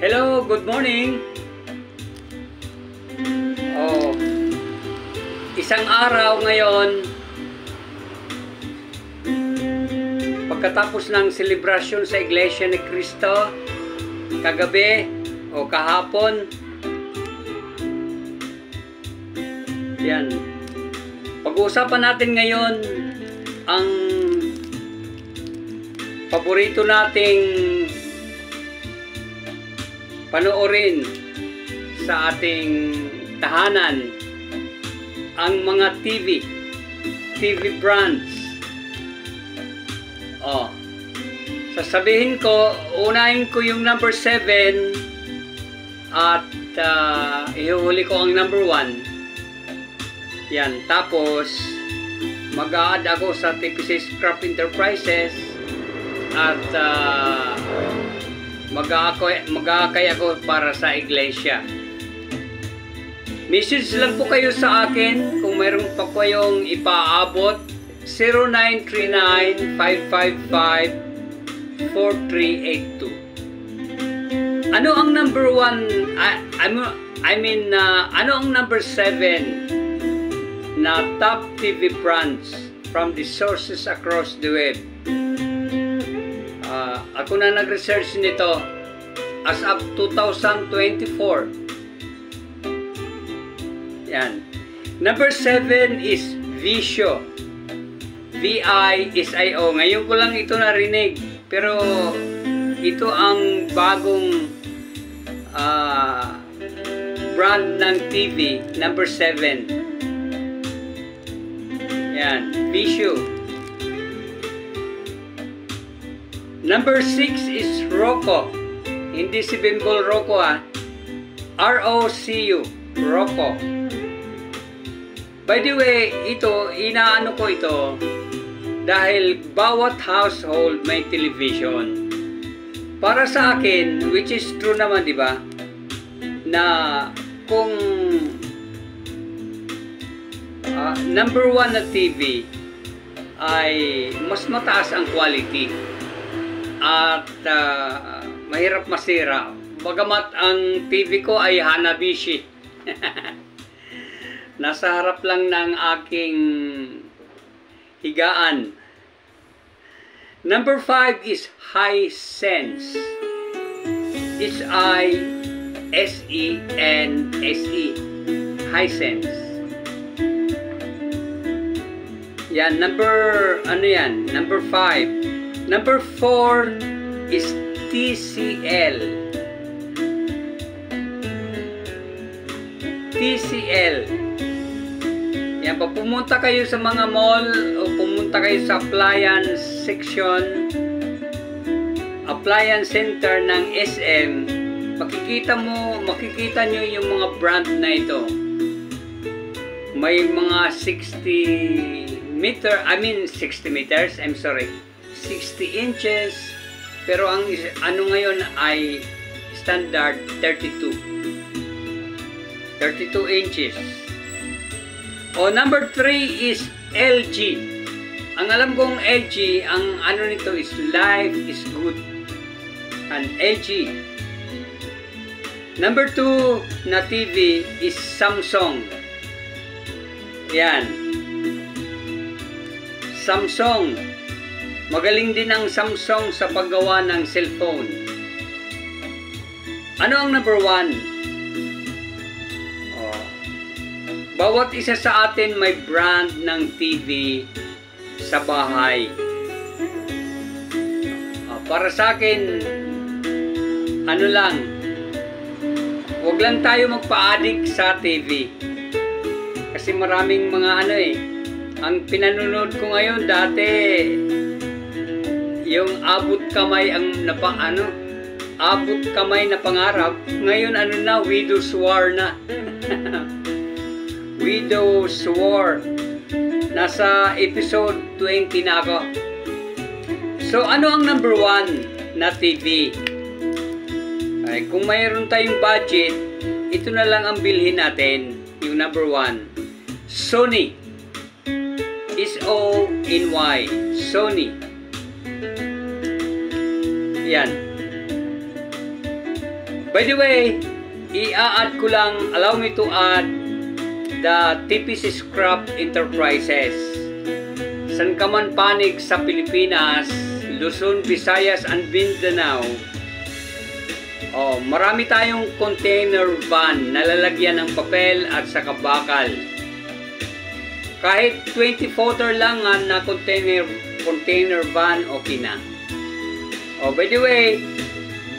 Hello, good morning. Oh, isang araw ngayon pagkatapos ng selebrasyon sa Iglesia ni Cristo kagabi o kahapon. Yan. Pag-uusapan natin ngayon ang paborito nating panoorin sa ating tahanan, ang mga TV brands. Sasabihin ko, unahin ko yung number 7 at ihuhuli ko ang number 1. Yan, tapos mag-a-add ako sa TPC Scrap Enterprises at mag-aakay ako para sa iglesia. Message lang po kayo sa akin kung mayroon pa kayong ipaabot. 0939-555-4382. Ano ang number 1? Ano ang number 7 na top TV brands from the sources across the web? Ako na nag-research nito as of 2024. Yan. Number 7 is Vizio. V-I-S-I-O. Ngayon ko lang ito narinig. Pero ito ang bagong brand ng TV. Number 7. Yan. Vizio. Number 6 is Roku. Hindi si Bimble Roku R-O-C-U. Roku. By the way, inaano ko ito dahil bawat household may television. Para sa akin, which is true naman, di ba? Na kung number 1 na TV ay mas mataas ang quality at mahirap masira. Bagamat ang TV ko ay Hanabishi. Nasa harap lang ng aking higaan. Number 5 is Hisense. H-I-S-E-N-S-E. Hisense. Yan, number 5. Number 4 is TCL. TCL. Yan, pag pumunta kayo sa mga mall o pumunta kayo sa appliance section, appliance center ng SM, makikita nyo yung mga brand na ito. May mga 60 meters, 60 inches, pero ang ano ngayon ay standard 32 inches. Number 3 is LG. Ang alam kong LG, ang ano nito is Life is Good. And LG. Number 2 na TV is Samsung. Yan. Samsung. Magaling din ang Samsung sa paggawa ng cellphone. Ano ang number 1? Bawat isa sa atin may brand ng TV sa bahay. Para sa akin, ano lang, huwag lang tayo magpa-addict sa TV. Kasi maraming mga ang pinanonood ko ngayon dati, yung abot kamay na pangarap, ngayon Widow's War na. Widow's War. Nasa episode 20 na ako. So, ano ang number 1 na TV? Ay, kung mayroon tayong budget, ito na lang ang bilhin natin. Yung number 1. Sony. S-O-N-Y. Sony. Yan. By the way, i-add ko lang, allow me to add the TPC Scrap Enterprises. San ka man panig sa Pilipinas, Luzon, Visayas, and Mindanao, marami tayong container van na lalagyan ng papel at saka bakal. Kahit 20-footer lang na container van, okay na. By the way,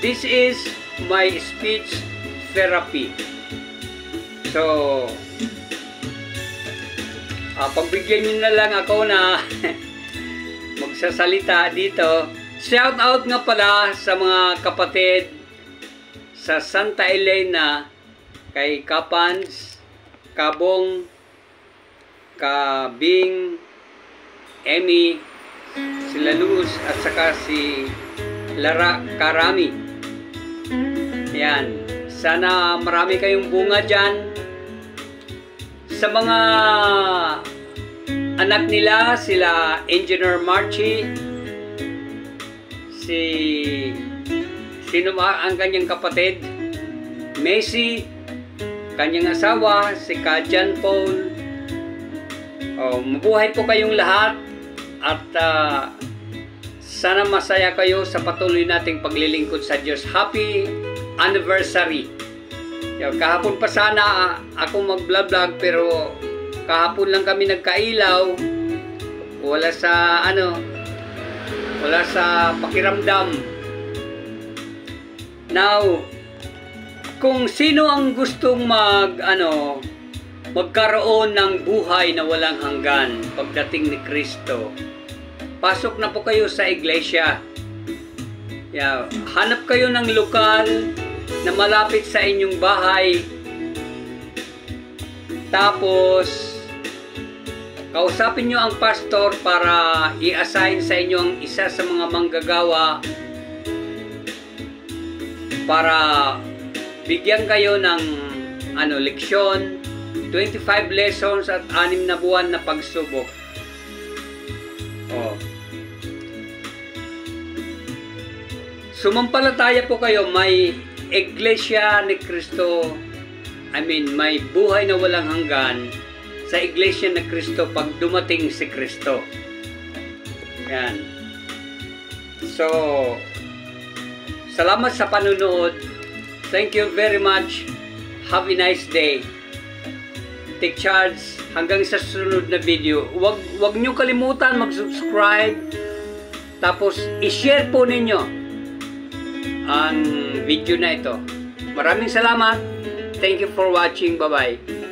this is my speech therapy. So, pagbigyan nyo na lang ako na magsasalita dito. Shout out nga pala sa mga kapatid sa Santa Elena, kay Kapans, Kabong, Kabing, Emmy, sila Luz, at saka si Lara Karami. Yan. Sana marami kayong bunga dyan. Sa mga anak nila, sila Engineer Marchie, sino ba ang kanyang kapatid? Messi, kanyang asawa, si Kajan Paul. Mabuhay po kayong lahat at sana masaya kayo sa patuloy nating paglilingkod sa Diyos. Happy anniversary! Kahapon pa sana ako mag-vlog pero kahapon lang kami nagkailaw. Wala sa pakiramdam. Now, kung sino ang gustong magkaroon ng buhay na walang hanggan pagdating ni Kristo, pasok na po kayo sa iglesia. Hanap kayo ng lokal na malapit sa inyong bahay. Tapos, kausapin nyo ang pastor para i-assign sa inyo ang isa sa mga manggagawa para bigyan kayo ng leksyon, 25 lessons at 6 na buwan na pagsubok. Sumampalataya po kayo, may Iglesia ni Kristo, may buhay na walang hanggan sa Iglesia ni Kristo pag dumating si Kristo. Yan. So, salamat sa panunood. Thank you very much. Have a nice day. Take charge. Hanggang sa susunod na video. Huwag nyo kalimutan mag-subscribe. Tapos, i-share po ninyo ang video na ito. Maraming salamat. Thank you for watching. Bye-bye.